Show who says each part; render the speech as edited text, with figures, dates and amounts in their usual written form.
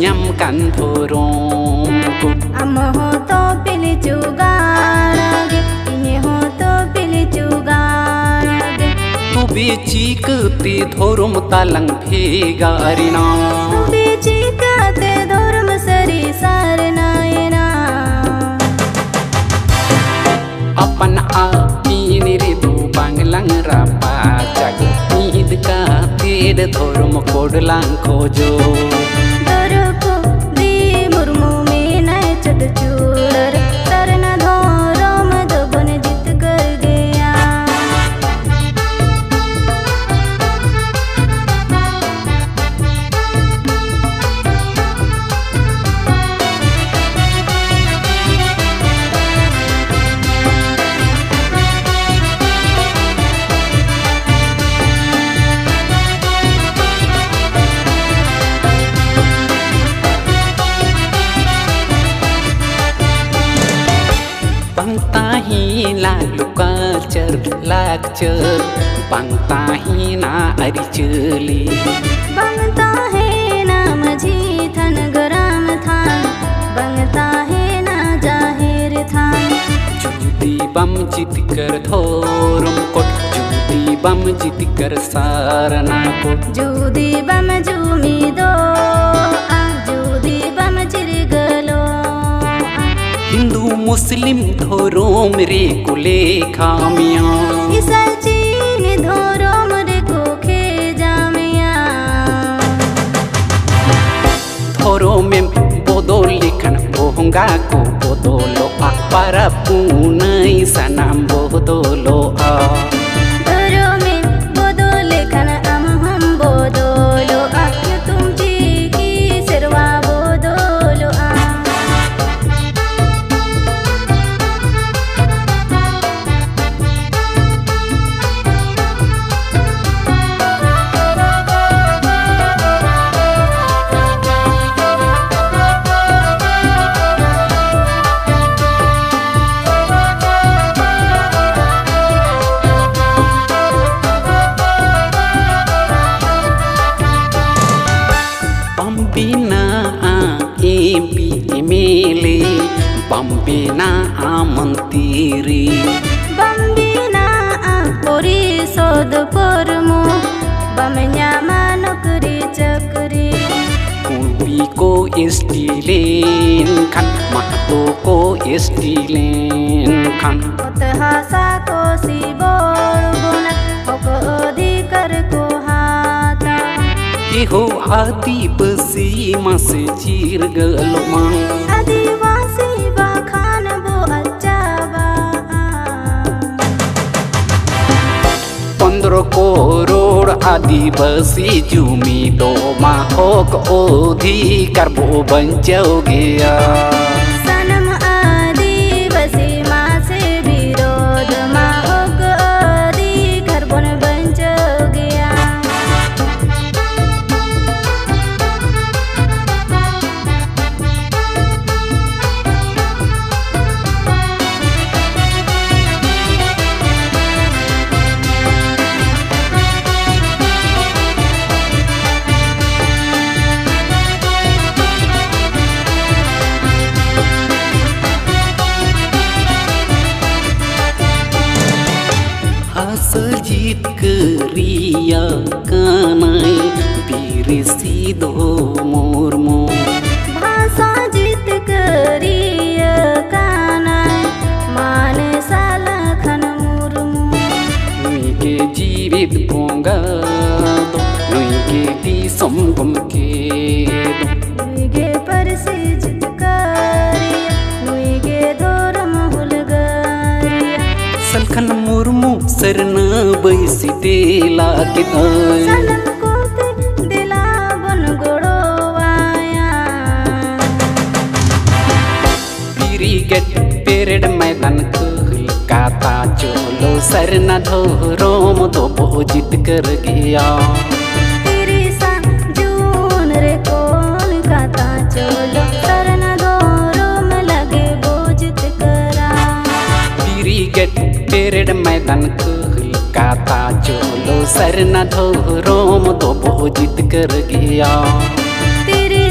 Speaker 1: nyam kan thorom ku
Speaker 2: amo ho to pili chugarage ini ho to pili chugarage
Speaker 1: tu bichi kete thorom talang phegarina
Speaker 2: tu bichi kete thorom sari sarnaina
Speaker 1: apan apini re du banglang rapa jag id ka ted thorom kodlang khojo
Speaker 2: dorko di murmu में नए चट चूर तरना धोरम दबन जीत कर गया
Speaker 1: lakcer bangta hina ari cheli
Speaker 2: बंगता है ना मझी थन गरम था बंगता है ना जाहिर था
Speaker 1: judi bam jit कर thorum kot judi bam jit कर sarana kot
Speaker 2: जूदी बम जूमी दो जूदी बम चिरगलो
Speaker 1: hindu muslim thorom re kule khamiya
Speaker 2: इसल चीन धोरोम रे को खे Jamia
Speaker 1: thoromem bodol likhan bohonga ko bodolo para punai sanam bodolo
Speaker 2: धोरो में बोदोले खन हम बोदोलो आक्य तुम जी की सिरवा बोदोलो
Speaker 1: Bambina MP MLA Bambina Mantiri
Speaker 2: बम्बिना पोरी सोद परमो बमnya नौकरी चकरी
Speaker 1: Kubi ko istilen kan Mahto ko istilen kan
Speaker 2: उत्हासा को सी बोल गुना को अधिकार को हाथा
Speaker 1: Iho adi besi mase chir galma
Speaker 2: आदिवासी बाखान बो अच्छा बा
Speaker 1: 15 करोड़ आदिवासी जूमी दो माहोक अधिकार बो बंचो गया
Speaker 2: सनम आदिवासी माँ से विरोध माहोक अधिकार बन बंच गया
Speaker 1: Asajit keria kanai birisi do murmu
Speaker 2: भाषा जीत करिय काना मान साला खन Murmu
Speaker 1: Nuike jibit ponga do Nuike di somgum ke do
Speaker 2: नुइगे पर से जित करिय नुइगे दोरम हुलगरिया
Speaker 1: Salkan murmu serna baisi tela kitai
Speaker 2: सनम को ते दिला बन गोड़वाया
Speaker 1: Piriget pered मैदान kata cholo सरना धोरोम दो बोजित कर गया
Speaker 2: तेरी सा जून रे कौन काता चलो सरना दोरो में लगे बोझित करा
Speaker 1: Piriget pered मैदान kata cholo सरना धोरोम दो बोजित कर गया
Speaker 2: तेरी